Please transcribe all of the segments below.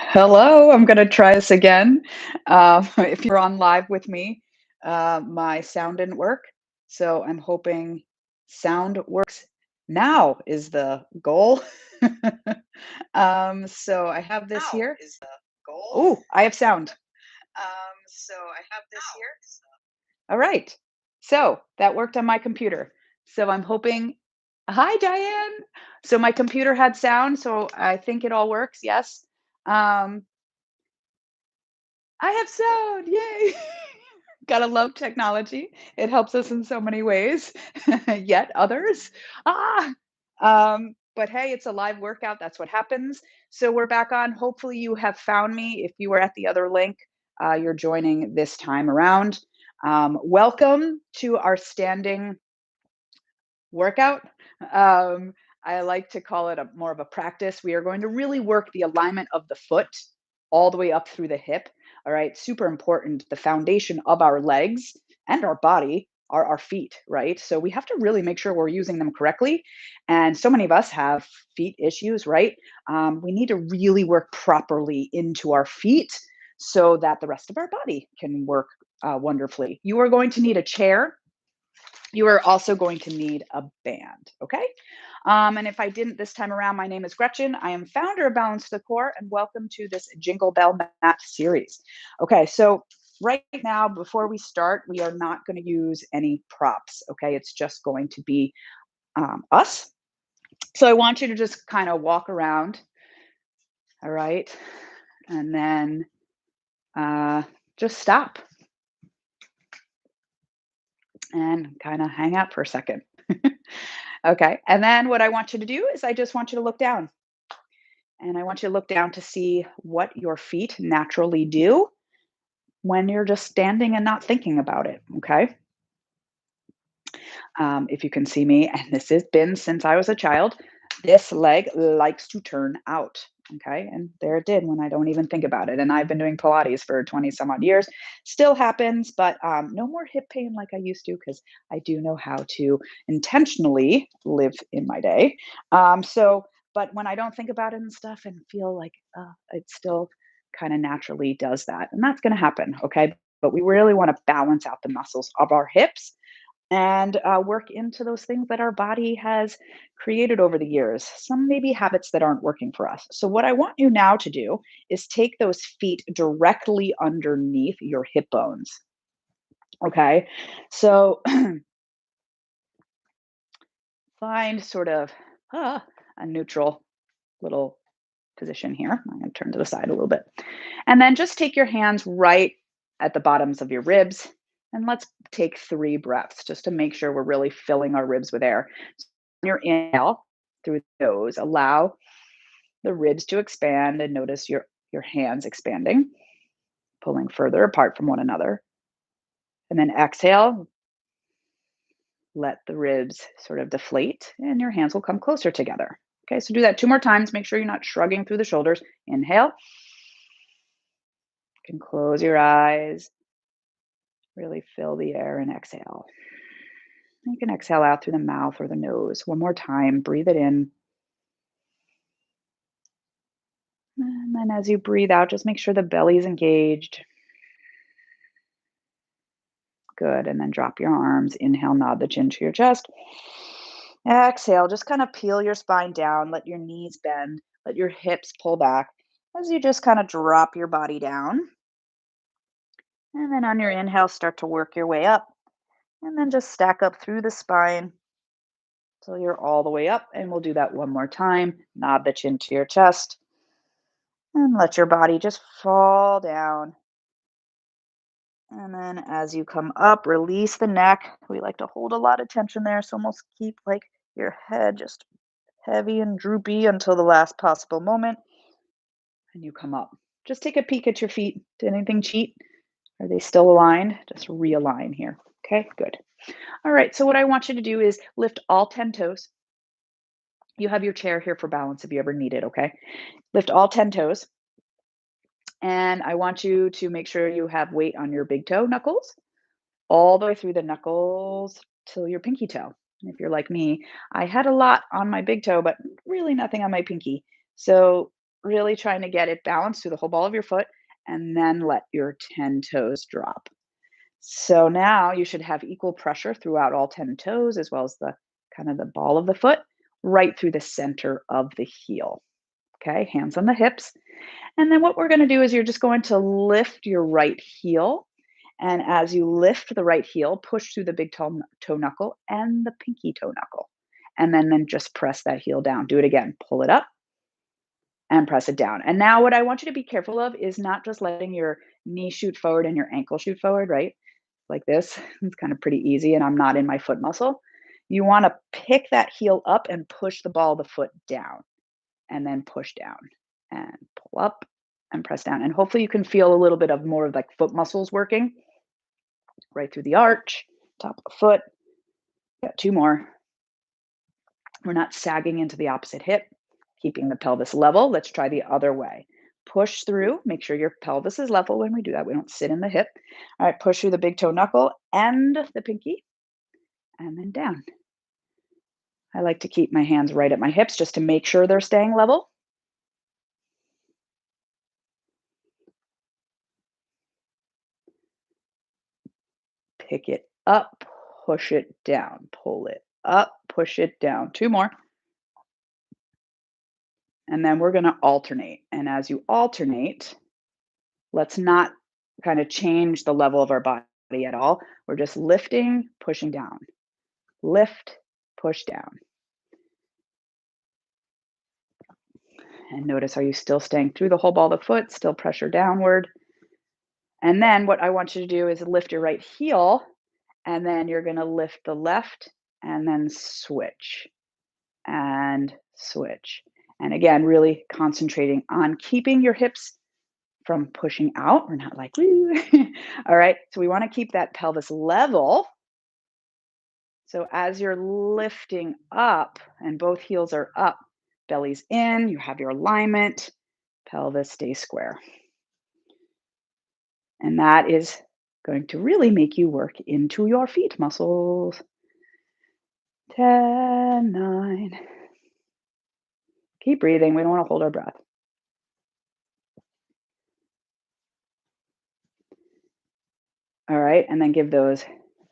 Hello, I'm going to try this again. If you're on live with me, my sound didn't work. So I'm hoping sound works now is the goal. So I have this here. Oh, I have sound. All right. So that worked on my computer. So I'm hoping. Hi, Diane. So my computer had sound. So I think it all works. Yes. Um, I have sound, yay. Gotta love technology. It helps us in so many ways, yet others. Ah, but hey, it's a live workout. That's what happens. So we're back on. Hopefully, you have found me. If you were at the other link, you're joining this time around. Welcome to our standing workout. Um, I like to call it more of a practice. We are going to really work the alignment of the foot all the way up through the hip. All right, super important. The foundation of our legs and our body are our feet, right? So we have to really make sure we're using them correctly. And so many of us have feet issues, right? We need to really work properly into our feet so that the rest of our body can work wonderfully. You are going to need a chair. You are also going to need a band, okay? And if I didn't this time around, my name is Gretchen. I am founder of Balance to the Core, and welcome to this Jingle Bell Mat series. Okay, so right now, before we start, we are not going to use any props, okay? It's just going to be us. So I want you to just kind of walk around, all right? And then just stop and kind of hang out for a second. Okay, and then what I want you to do is I just want you to look down. And I want you to look down to see what your feet naturally do when you're just standing and not thinking about it. Okay. If you can see me, and this has been since I was a child, this leg likes to turn out. Okay. And there it did when I don't even think about it. And I've been doing Pilates for 20 some odd years. Still happens, but no more hip pain like I used to because I do know how to intentionally live in my day. But when I don't think about it and stuff and feel like it still kind of naturally does that. And that's going to happen. Okay. But we really want to balance out the muscles of our hips and work into those things that our body has created over the years. Some maybe habits that aren't working for us. So, what I want you now to do is take those feet directly underneath your hip bones. Okay. So, find sort of a neutral little position here. I'm going to turn to the side a little bit. And then just take your hands right at the bottoms of your ribs. And let's take 3 breaths just to make sure we're really filling our ribs with air. So on your inhale through the nose, allow the ribs to expand and notice your hands expanding, pulling further apart from one another. And then exhale, let the ribs sort of deflate and your hands will come closer together. Okay, so do that 2 more times. Make sure you're not shrugging through the shoulders. Inhale. You can close your eyes. Really fill the air and exhale. You can exhale out through the mouth or the nose. 1 more time. Breathe it in. And then as you breathe out, just make sure the belly is engaged. Good. And then drop your arms. Inhale, nod the chin to your chest. Exhale, just kind of peel your spine down. Let your knees bend. Let your hips pull back as you just kind of drop your body down. And then on your inhale, start to work your way up. And then just stack up through the spine till you're all the way up. And we'll do that 1 more time. Nod the chin to your chest. And let your body just fall down. And then as you come up, release the neck. We like to hold a lot of tension there. So almost keep like your head just heavy and droopy until the last possible moment. And you come up. Just take a peek at your feet. Did anything cheat? Are they still aligned? Just realign here. Okay, good. All right, so what I want you to do is lift all 10 toes. You have your chair here for balance if you ever need it, okay? Lift all 10 toes. And I want you to make sure you have weight on your big toe knuckles, all the way through the knuckles till your pinky toe. And if you're like me, I had a lot on my big toe, but really nothing on my pinky. So really trying to get it balanced through the whole ball of your foot, and then let your 10 toes drop. So now you should have equal pressure throughout all 10 toes, as well as the kind of the ball of the foot, right through the center of the heel. Okay, hands on the hips. And then what we're going to do is you're just going to lift your right heel. And as you lift the right heel, push through the big toe knuckle and the pinky toe knuckle. And then just press that heel down. Do it again. Pull it up and press it down. And now what I want you to be careful of is not just letting your knee shoot forward and your ankle shoot forward, right? Like this. It's kind of pretty easy, and I'm not in my foot muscle. You want to pick that heel up and push the ball of the foot down, and then push down and pull up and press down. And hopefully you can feel a little bit of more of like foot muscles working right through the arch, top of the foot. Got two more. We're not sagging into the opposite hip, keeping the pelvis level. Let's try the other way. Push through, make sure your pelvis is level when we do that. We don't sit in the hip. All right, push through the big toe knuckle and the pinky, and then down. I like to keep my hands right at my hips just to make sure they're staying level. Pick it up, push it down, pull it up, push it down. Two more. And then we're going to alternate. And as you alternate, let's not kind of change the level of our body at all. We're just lifting, pushing down. Lift, push down. And notice, are you still staying through the whole ball of the foot? Still pressure downward. And then what I want you to do is lift your right heel, and then you're going to lift the left and then switch and switch. And again, really concentrating on keeping your hips from pushing out. We're not like, woo. All right. So we want to keep that pelvis level. So as you're lifting up and both heels are up, belly's in, you have your alignment, pelvis stays square. And that is going to really make you work into your feet muscles. 10, 9. Keep breathing. We don't want to hold our breath. All right. And then give those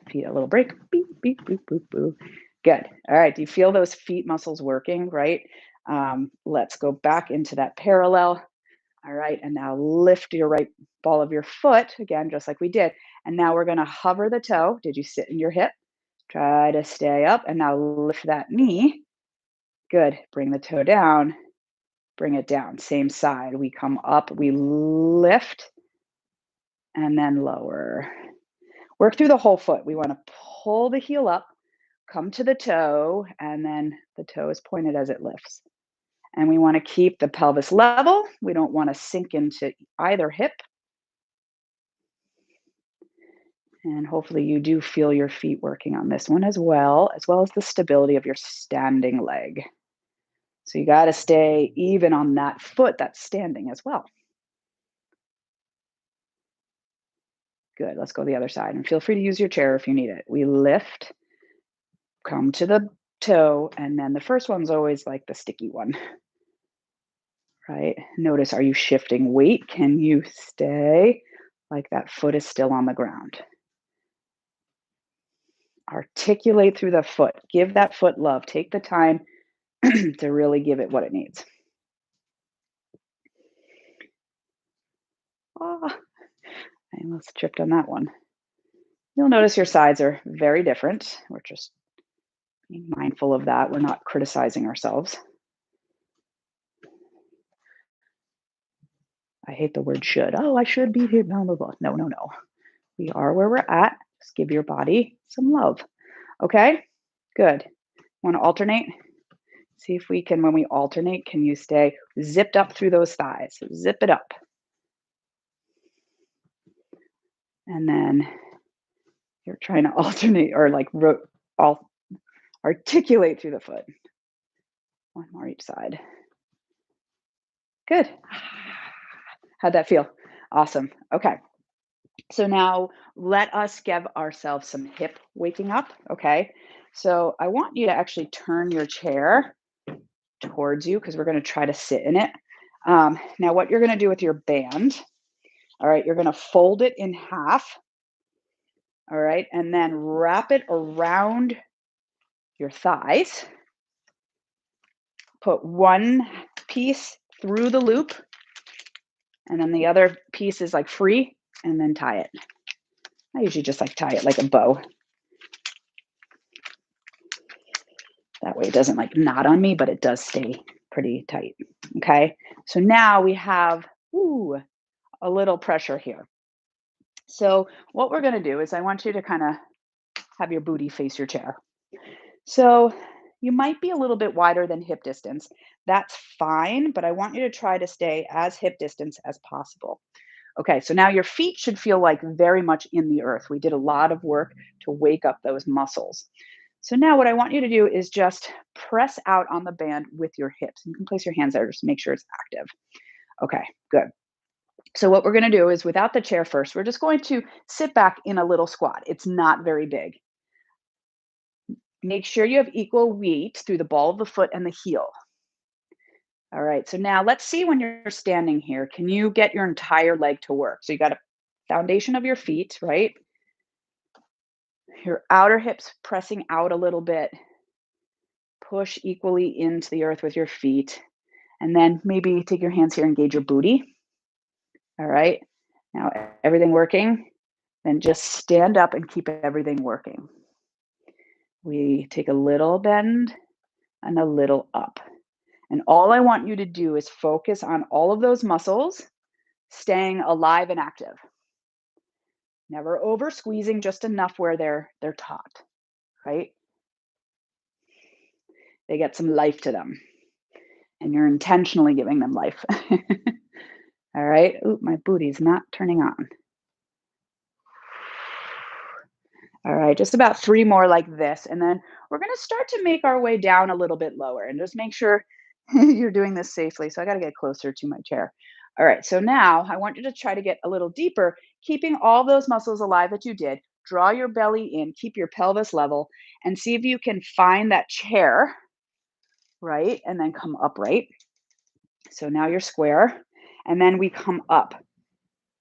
feet a little break. Beep, beep, boop, boop, boop. Good. All right. Do you feel those feet muscles working? Right. Let's go back into that parallel. All right. And now lift your right ball of your foot again, just like we did. And now we're going to hover the toe. Did you sit in your hip? Try to stay up. And now lift that knee. Good. Bring the toe down. Bring it down. Same side. We come up. We lift. And then lower. Work through the whole foot. We want to pull the heel up, come to the toe, and then the toe is pointed as it lifts. And we want to keep the pelvis level. We don't want to sink into either hip. And hopefully you do feel your feet working on this one as well as the stability of your standing leg. So you got to stay even on that foot that's standing as well. Good. Let's go the other side. And feel free to use your chair if you need it. We lift, come to the toe, and then the first one's always like the sticky one. Right? Notice, are you shifting weight? Can you stay like that foot is still on the ground? Articulate through the foot. Give that foot love. Take the time to really give it what it needs. Oh, I almost tripped on that one. You'll notice your sides are very different. We're just being mindful of that. We're not criticizing ourselves. I hate the word should. Oh, I should be here. Blah, blah, blah. No, no, no. We are where we're at. Just give your body some love. Okay? Good. Want to alternate? See if we can, when we alternate, can you stay zipped up through those thighs? Zip it up. And then you're trying to alternate or like articulate through the foot. One more each side. Good. How'd that feel? Awesome. Okay. So now let us give ourselves some hip waking up. Okay. So I want you to actually turn your chair towards you because we're going to try to sit in it. Now, what you're going to do with your band, all right, you're going to fold it in half, all right, and then wrap it around your thighs. Put one piece through the loop, and then the other piece is like free, and then tie it. I usually just like tie it like a bow. That way it doesn't like knot on me, but it does stay pretty tight. Okay. So now we have a little pressure here. So what we're going to do is I want you to kind of have your booty face your chair. So you might be a little bit wider than hip distance. That's fine, but I want you to try to stay as hip distance as possible. Okay, so now your feet should feel like very much in the earth. We did a lot of work to wake up those muscles. So now what I want you to do is just press out on the band with your hips. You can place your hands there just to make sure it's active. Okay, good. So what we're going to do is without the chair first, we're just going to sit back in a little squat. It's not very big. Make sure you have equal weight through the ball of the foot and the heel. All right, so now let's see when you're standing here. Can you get your entire leg to work? So you got a foundation of your feet, right? Your outer hips pressing out a little bit. Push equally into the earth with your feet. And then maybe take your hands here, engage your booty. All right, now everything working? Then just stand up and keep everything working. We take a little bend and a little up. And all I want you to do is focus on all of those muscles staying alive and active. Never over squeezing, just enough where they're taut, right? They get some life to them. And you're intentionally giving them life. All right. Ooh, my booty's not turning on. All right, just about 3 more like this, and then we're gonna start to make our way down a little bit lower, and just make sure you're doing this safely. So I gotta get closer to my chair. All right, so now I want you to try to get a little deeper, keeping all those muscles alive that you did. Draw your belly in, keep your pelvis level, and see if you can find that chair, right? And then come upright. So now you're square, and then we come up.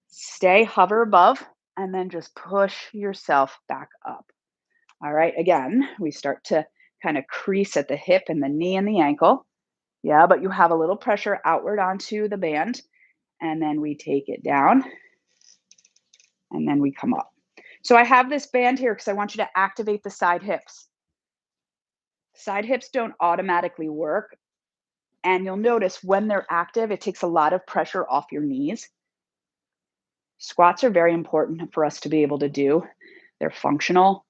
Stay, hover above, and then just push yourself back up. All right, again, we start to kind of crease at the hip and the knee and the ankle. Yeah, but you have a little pressure outward onto the band, and then we take it down, and then we come up. So I have this band here because I want you to activate the side hips. Side hips don't automatically work, and you'll notice when they're active, it takes a lot of pressure off your knees. Squats are very important for us to be able to do. They're functional.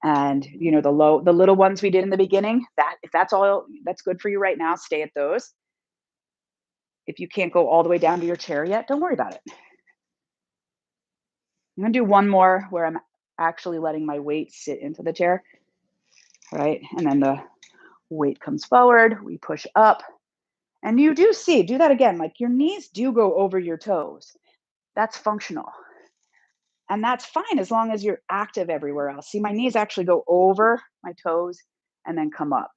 And the little ones we did in the beginning, that if that's all that's good for you right now, stay at those. If you can't go all the way down to your chair yet, don't worry about it. I'm gonna do one more where I'm actually letting my weight sit into the chair. All right, and then the weight comes forward, we push up, and you do that again, like your knees do go over your toes. That's functional. And that's fine as long as you're active everywhere else. See, my knees actually go over my toes and then come up.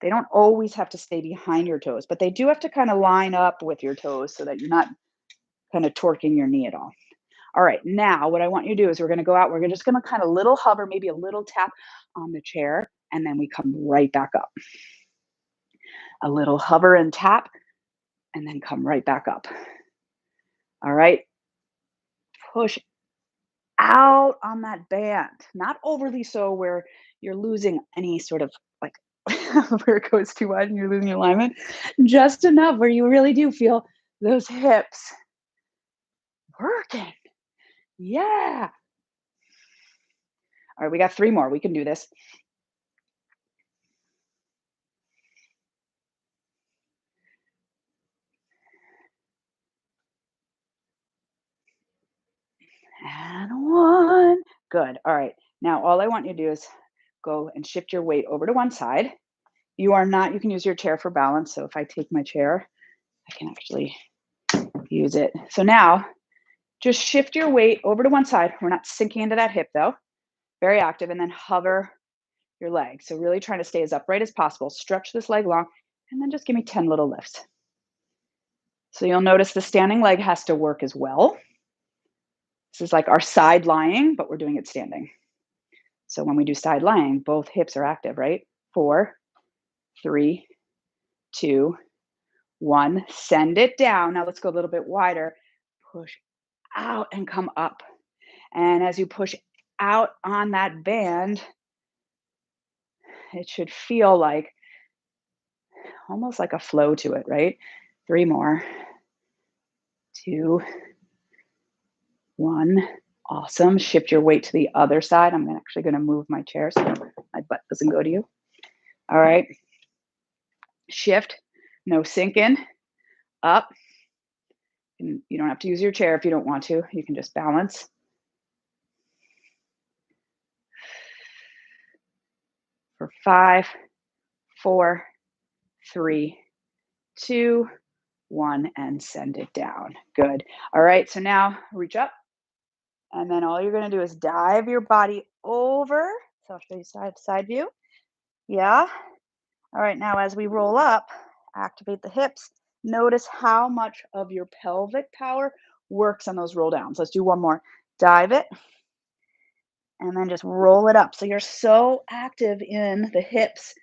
They don't always have to stay behind your toes, but they do have to kind of line up with your toes so that you're not kind of torquing your knee at all. All right, now what I want you to do is we're going to go out. We're just going to kind of little hover, maybe a little tap on the chair, and then we come right back up. A little hover and tap, and then come right back up. All right, push out on that band, not overly so where you're losing any sort of like where it goes too wide and you're losing your alignment, just enough where you really do feel those hips working. Yeah. All right, we got 3 more. We can do this. And 1. Good. All right. Now all I want you to do is go and shift your weight over to one side. You can use your chair for balance. So if I take my chair, I can actually use it. So now just shift your weight over to one side. We're not sinking into that hip though. Very active. And then hover your leg. So really trying to stay as upright as possible. Stretch this leg long And then just give me 10 little lifts. So you'll notice the standing leg has to work as well. This is like our side lying, but we're doing it standing. So when we do side lying, both hips are active, right? 4, 3, 2, 1. Send it down. Now let's go a little bit wider. Push out and come up. And as you push out on that band, it should feel like almost like a flow to it, right? 3 more. 2, 1. Awesome. Shift your weight to the other side. I'm actually going to move my chair so my butt doesn't go to you. All right. Shift. No sink in. Up. And you don't have to use your chair if you don't want to. You can just balance. For 5, 4, 3, 2, 1, and send it down. Good. All right. So now reach up. And then all you're going to do is dive your body over. So I'll show you side view. Yeah. All right. Now, as we roll up, activate the hips. Notice how much of your pelvic power works on those roll downs. Let's do one more. Dive it. And then just roll it up. So you're so active in the hips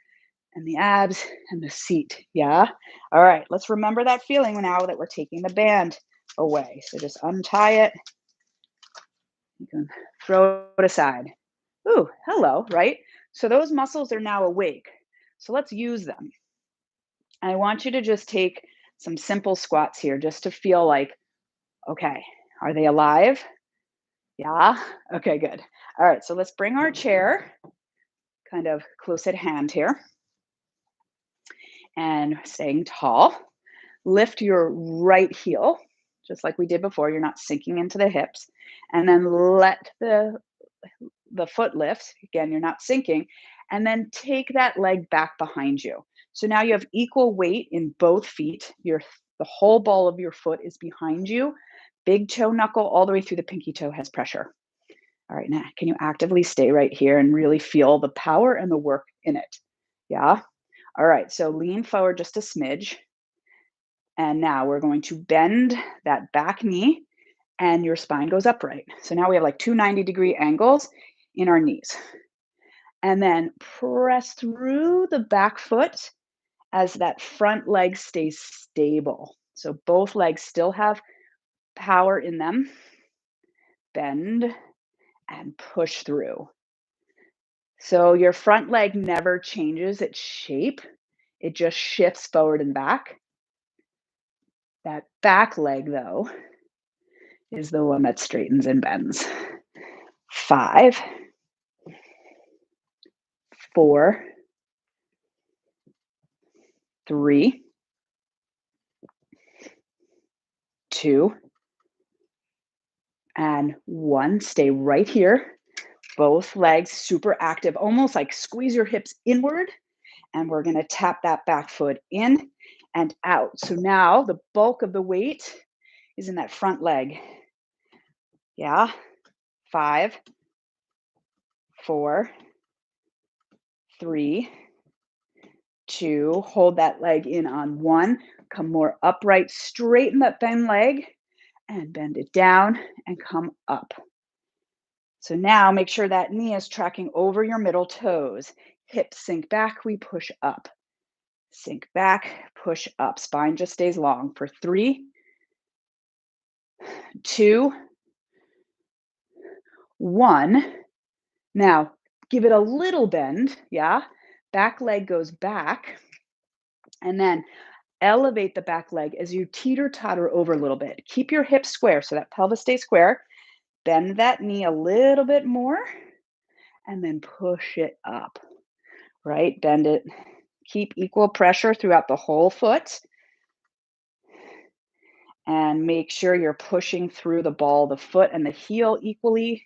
and the abs and the seat. Yeah. All right. Let's remember that feeling now that we're taking the band away. So just untie it. You can throw it aside. Ooh, hello, right? So those muscles are now awake. So let's use them. I want you to just take some simple squats here just to feel like, okay, are they alive? Yeah. Okay, good. All right. So let's bring our chair kind of close at hand here and staying tall. Lift your right heel, just like we did before. You're not sinking into the hips. And then let the foot lift. Again, you're not sinking. And then take that leg back behind you. So now you have equal weight in both feet. The whole ball of your foot is behind you. Big toe knuckle all the way through the pinky toe has pressure. All right, now can you actively stay right here and really feel the power and the work in it? Yeah. All right, so lean forward just a smidge. And now we're going to bend that back knee and your spine goes upright. So now we have like two 90-degree angles in our knees. And then press through the back foot as that front leg stays stable. So both legs still have power in them. Bend and push through. So your front leg never changes its shape. It just shifts forward and back. That back leg, though, is the one that straightens and bends. 5, 4, 3, 2, and 1. Stay right here. Both legs super active, almost like squeeze your hips inward. And we're going to tap that back foot in and out. So now the bulk of the weight is in that front leg. Yeah. 5, 4, 3, 2. Hold that leg in on 1. Come more upright. Straighten that bend leg and bend it down and come up. So now make sure that knee is tracking over your middle toes. Hips sink back, we push up. Sink back, push up. Spine just stays long for 3, 2, 1. Now, give it a little bend, yeah? Back leg goes back. And then elevate the back leg as you teeter-totter over a little bit. Keep your hips square so that pelvis stays square. Bend that knee a little bit more and then push it up, right? Bend it. Keep equal pressure throughout the whole foot. And make sure you're pushing through the ball of the foot and the heel equally.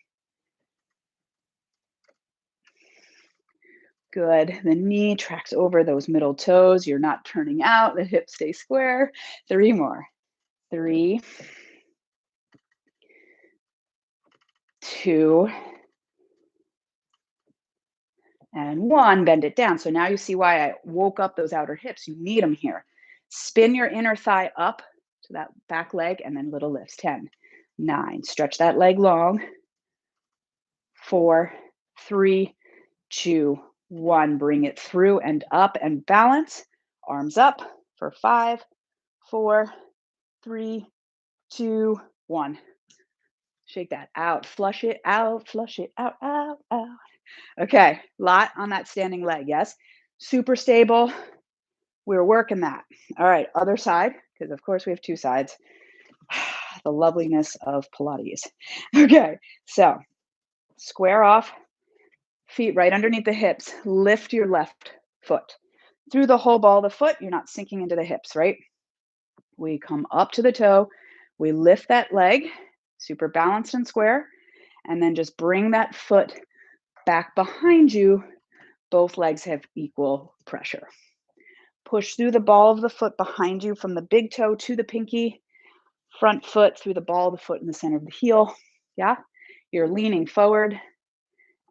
Good. The knee tracks over those middle toes. You're not turning out. The hips stay square. 3 more. 3, 2, And one, bend it down. So now you see why I woke up those outer hips. You need them here. Spin your inner thigh up to that back leg and then little lifts. 10, 9. Stretch that leg long. 4, 3, 2, 1. Bring it through and up and balance. Arms up for 5, 4, 3, 2, 1. Shake that out. Flush it out. Flush it out. Out. Out. Okay. Lot on that standing leg. Yes. Super stable. We're working that. All right. Other side, because of course we have two sides. The loveliness of Pilates. Okay. So square off. Feet right underneath the hips. Lift your left foot. Through the whole ball of the foot, you're not sinking into the hips, right? We come up to the toe. We lift that leg, super balanced and square, and then just bring that foot back behind you. Both legs have equal pressure. Push through the ball of the foot behind you from the big toe to the pinky, front foot through the ball of the foot in the center of the heel. Yeah, you're leaning forward.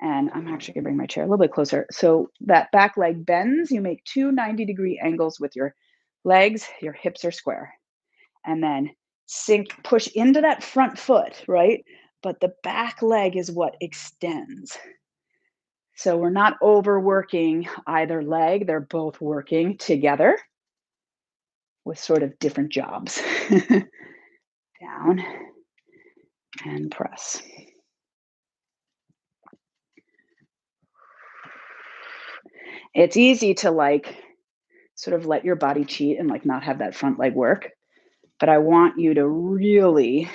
And I'm actually going to bring my chair a little bit closer. So that back leg bends. You make two 90-degree angles with your legs. Your hips are square. And then push into that front foot, right? But the back leg is what extends. So we're not overworking either leg. They're both working together with sort of different jobs. Down and press. It's easy to sort of let your body cheat and not have that front leg work. But I want you to really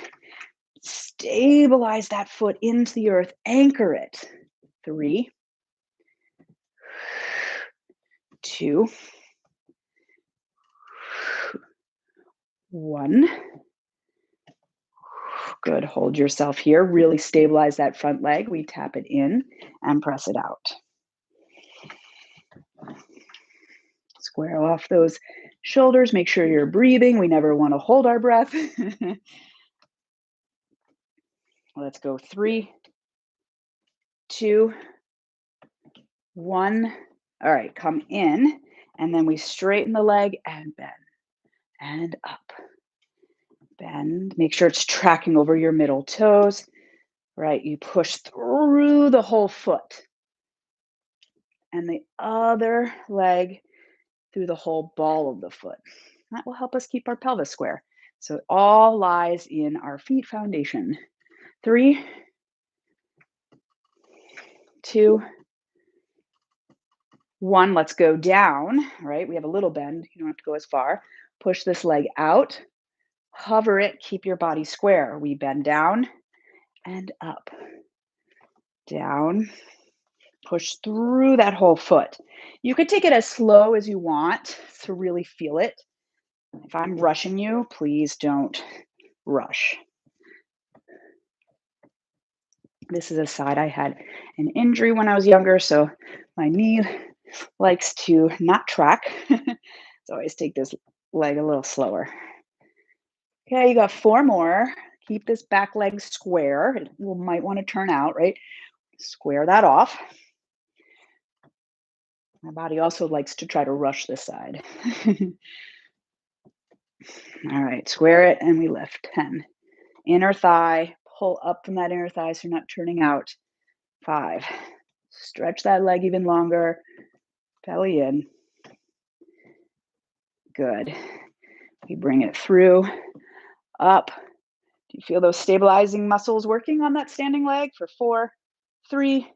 stabilize that foot into the earth, anchor it. 3, 2, 1. Good. Hold yourself here. Really stabilize that front leg. We tap it in and press it out. Square off those shoulders. Make sure you're breathing. We never want to hold our breath. Let's go. 3, 2, 1. All right, come in, and then we straighten the leg and bend and up. Bend. Make sure it's tracking over your middle toes. Right, you push through the whole foot. And the other leg through the whole ball of the foot. That will help us keep our pelvis square. So it all lies in our feet foundation. 3, 2, 1. Let's go down, right? We have a little bend. You don't have to go as far. Push this leg out. Hover it. Keep your body square. We bend down and up. Down. Push through that whole foot. You could take it as slow as you want to really feel it. If I'm rushing you, please don't rush. This is a side I had an injury when I was younger, so my knee likes to not track. So I always take this leg a little slower. Okay, you got 4 more. Keep this back leg square. You might want to turn out, right? Square that off. My body also likes to try to rush this side. All right, square it and we lift. 10. Inner thigh, pull up from that inner thigh so you're not turning out. 5. Stretch that leg even longer. Belly in. Good. We bring it through, up. Do you feel those stabilizing muscles working on that standing leg for 4, 3,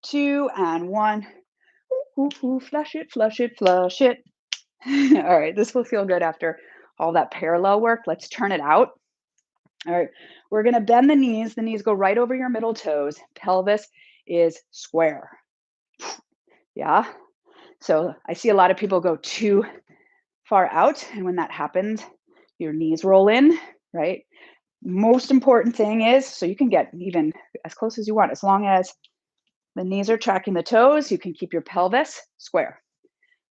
2, and 1. Ooh, ooh, flush it, flush it, flush it. All right, this will feel good after all that parallel work. Let's turn it out. All right, we're going to bend the knees. The knees go right over your middle toes. Pelvis is square. Yeah. So I see a lot of people go too far out. And when that happens, your knees roll in, right? Most important thing is, so you can get even as close as you want, as long as the knees are tracking the toes, you can keep your pelvis square.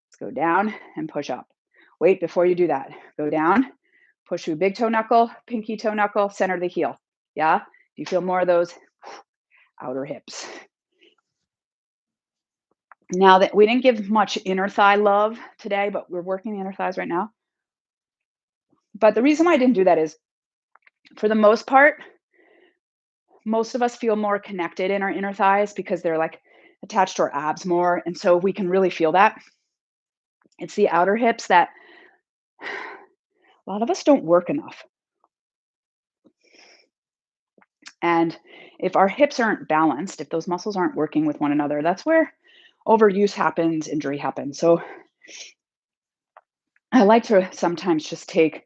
Let's go down and push up. Wait, before you do that, go down, push through big toe knuckle, pinky toe knuckle, center of the heel. Yeah? Do you feel more of those outer hips? Now that we didn't give much inner thigh love today, but we're working the inner thighs right now. But the reason why I didn't do that is for the most part, most of us feel more connected in our inner thighs because they're like attached to our abs more. And so we can really feel that. It's the outer hips that a lot of us don't work enough. And if our hips aren't balanced, if those muscles aren't working with one another, that's where overuse happens, injury happens. So I like to sometimes just take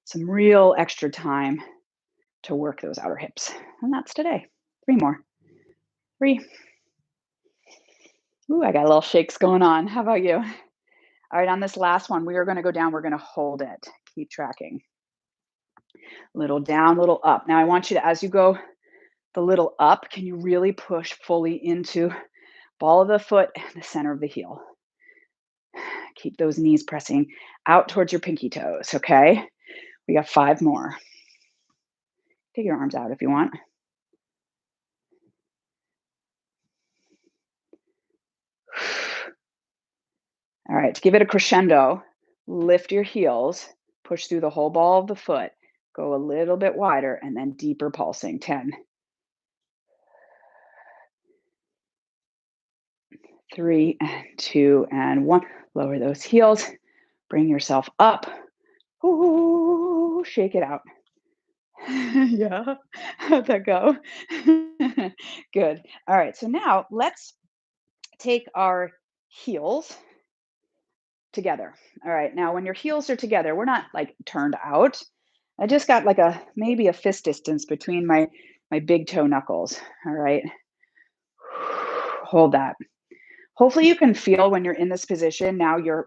some real extra time to work those outer hips. And that's today. Three more. Three. Ooh, I got little shakes going on. How about you? All right, on this last one, we are going to go down. We're going to hold it. Keep tracking. Little down, little up. Now I want you to, as you go the little up, can you really push fully into ball of the foot and the center of the heel? Keep those knees pressing out towards your pinky toes, okay? We got 5 more. Take your arms out if you want. All right, to give it a crescendo, lift your heels, push through the whole ball of the foot, go a little bit wider, and then deeper pulsing. 10, 3, and 2, and 1. Lower those heels, bring yourself up. Ooh, shake it out. Yeah, how'd that go? Good. All right, so now let's take our heels together. All right, now when your heels are together, we're not like turned out. I just got like a maybe a fist distance between my big toe knuckles. All right. Hold that. Hopefully you can feel when you're in this position now your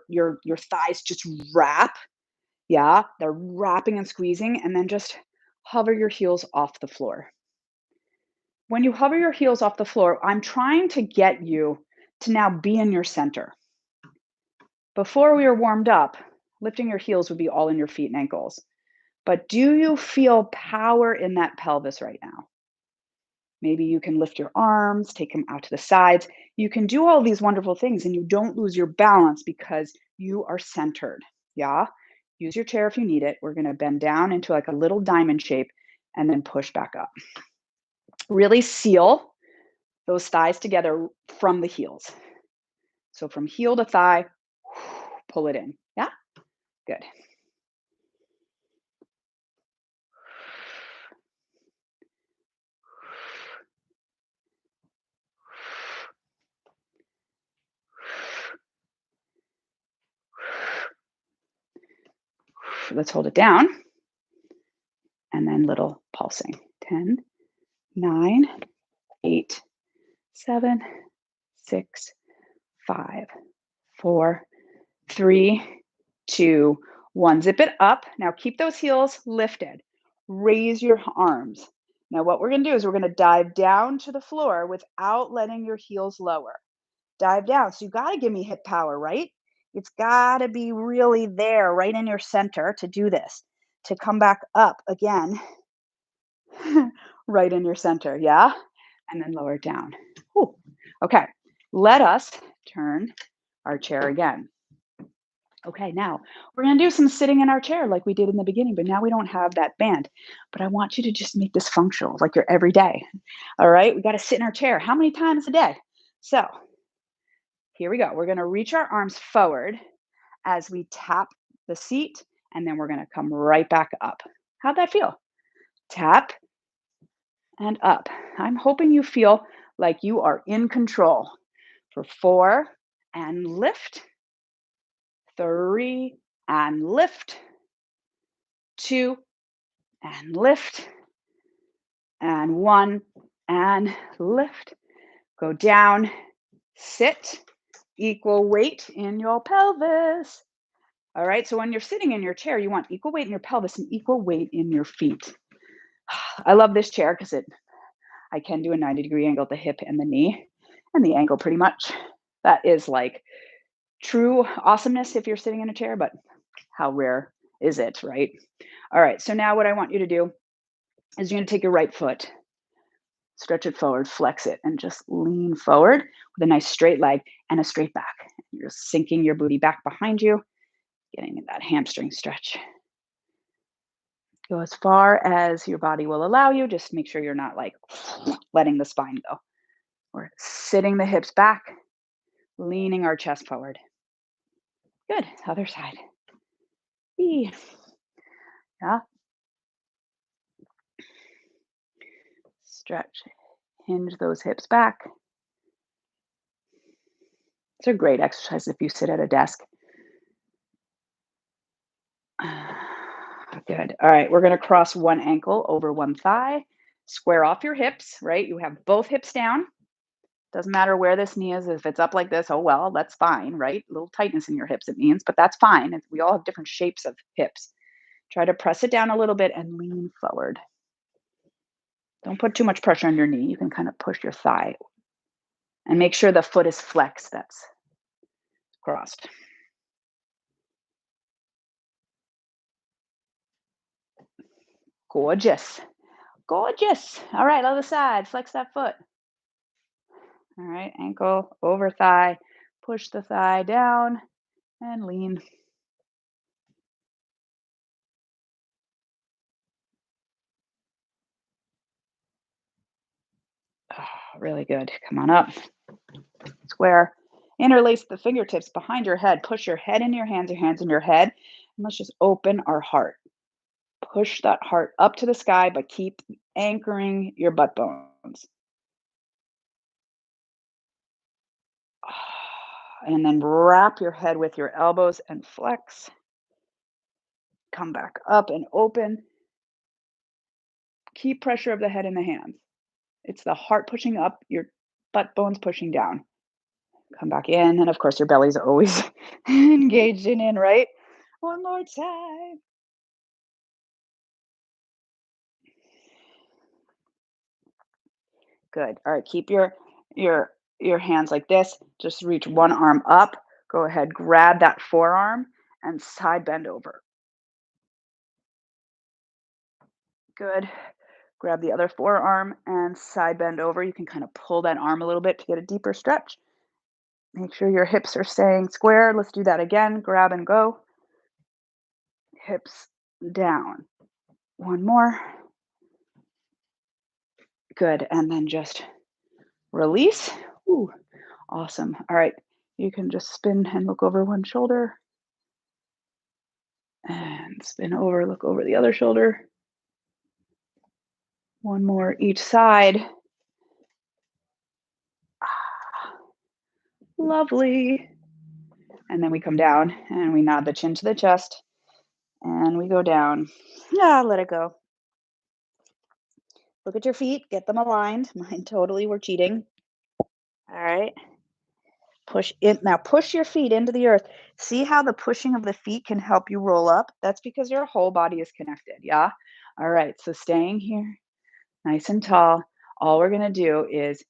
thighs just wrap. Yeah, they're wrapping and squeezing and then just hover your heels off the floor. When you hover your heels off the floor, I'm trying to get you to now be in your center. Before we were warmed up, lifting your heels would be all in your feet and ankles. But do you feel power in that pelvis right now? Maybe you can lift your arms, take them out to the sides. You can do all these wonderful things and you don't lose your balance because you are centered. Yeah. Use your chair if you need it. We're going to bend down into like a little diamond shape and then push back up. Really seal those thighs together from the heels. So from heel to thigh, pull it in. Yeah. Good. Let's hold it down. And then little pulsing. 10, 9, 8, 7, 6, 5, 4, 3, 2, 1. Zip it up. Now keep those heels lifted. Raise your arms. Now what we're going to do is we're going to dive down to the floor without letting your heels lower. Dive down. So you got to give me hip power, right? It's got to be really there, right in your center to do this. To come back up again, right in your center. Yeah. And then lower it down. Whew. Okay. Let us turn our chair again. Okay, now we're going to do some sitting in our chair like we did in the beginning, but now we don't have that band. But I want you to just make this functional, like your everyday. All right, we got to sit in our chair. How many times a day? So here we go. We're going to reach our arms forward as we tap the seat, and then we're going to come right back up. How'd that feel? Tap and up. I'm hoping you feel like you are in control for 4 and lift, 3 and lift, 2 and lift, and 1 and lift. Go down, sit, equal weight in your pelvis. All right, so when you're sitting in your chair, you want equal weight in your pelvis and equal weight in your feet. I love this chair because I can do a 90-degree angle at the hip and the knee and the ankle pretty much. That is like true awesomeness if you're sitting in a chair, but how rare is it, right? All right, so now what I want you to do is you're going to take your right foot, Stretch it forward, flex it, and just lean forward with a nice straight leg and a straight back. You're sinking your booty back behind you, getting that hamstring stretch. Go as far as your body will allow you. Just make sure you're not like letting the spine go. We're sitting the hips back, leaning our chest forward. Good. Other side. Yeah. Stretch. Hinge those hips back. It's a great exercise if you sit at a desk. Good. All right. We're going to cross one ankle over one thigh. Square off your hips, right? You have both hips down. Doesn't matter where this knee is. If it's up like this, oh well, that's fine, right? A little tightness in your hips, it means, but that's fine. We all have different shapes of hips. Try to press it down a little bit and lean forward. Don't put too much pressure on your knee. You can kind of push your thigh and make sure the foot is flexed. That's crossed. Gorgeous. Gorgeous. All right, other side. Flex that foot. All right, ankle over thigh. Push the thigh down and lean. Oh, really good. Come on up. Square. Interlace the fingertips behind your head. Push your head in your hands in your head. And let's just open our heart. Push that heart up to the sky, but keep anchoring your butt bones. And then wrap your head with your elbows and flex. Come back up and open. Keep pressure of the head in the hands. It's the heart pushing up, your butt bones pushing down. Come back in. And of course, your belly's always engaged in, right? One more time. Good. All right. Keep your hands like this. Just reach one arm up. Go ahead, grab that forearm and side bend over. Good. Grab the other forearm and side bend over. You can kind of pull that arm a little bit to get a deeper stretch. Make sure your hips are staying square. Let's do that again. Grab and go. Hips down. One more. Good. And then just release. Ooh, awesome. All right. You can just spin and look over one shoulder and spin over, look over the other shoulder. One more each side. Ah, lovely. And then we come down and we nod the chin to the chest and we go down. Let it go. Look at your feet, get them aligned. Mine totally were cheating. All right. Push it. Now push your feet into the earth. See how the pushing of the feet can help you roll up? That's because your whole body is connected. Yeah. All right. So staying here, nice and tall. All we're going to do is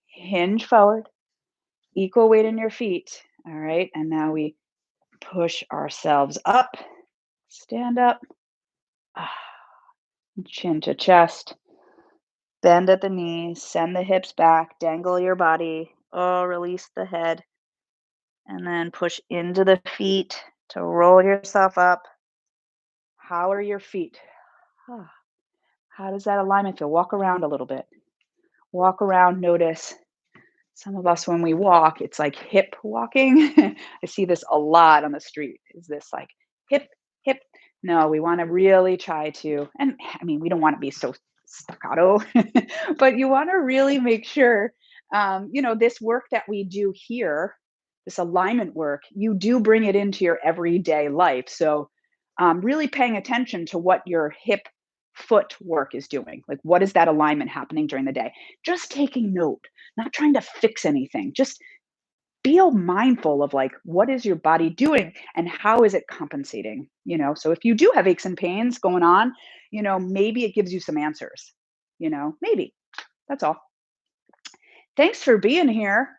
hinge forward, equal weight in your feet. All right. And now we push ourselves up, stand up, ah, chin to chest, bend at the knees, send the hips back, dangle your body. Oh, release the head. And then push into the feet to roll yourself up. How are your feet? Ah, how does that alignment feel? Walk around a little bit. Walk around, notice. Some of us, when we walk, it's like hip walking. I see this a lot on the street. Is this like hip, hip? No, we want to really try to, and I mean, we don't want to be so staccato, but you want to really make sure, this work that we do here, this alignment work, you do bring it into your everyday life. So, really paying attention to what your hip foot work is doing. Like, what is that alignment happening during the day? Just taking note, not trying to fix anything. Just be mindful of like, what is your body doing and how is it compensating? So if you do have aches and pains going on, maybe it gives you some answers, maybe. That's all. Thanks for being here.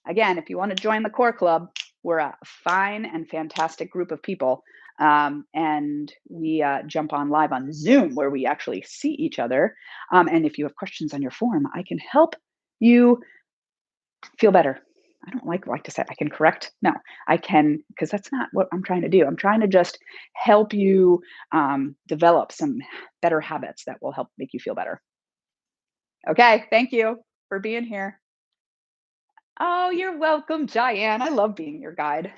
Again, if you want to join the core club, we're a fine and fantastic group of people. And we jump on live on Zoom where we actually see each other. And if you have questions on your form, I can help you feel better. I don't like to say I can correct. No, I can, because that's not what I'm trying to do. I'm trying to just help you develop some better habits that will help make you feel better. Okay, thank you for being here. Oh, you're welcome, Diane. I love being your guide.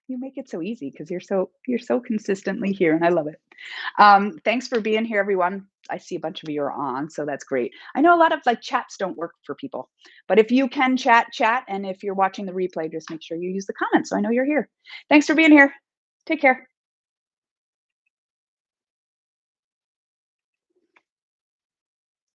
You make it so easy because you're so consistently here, and I love it. Thanks for being here, everyone. I see a bunch of you are on, so that's great. I know a lot of like chats don't work for people, but if you can chat, chat, and if you're watching the replay, just make sure you use the comments so I know you're here. Thanks for being here. Take care.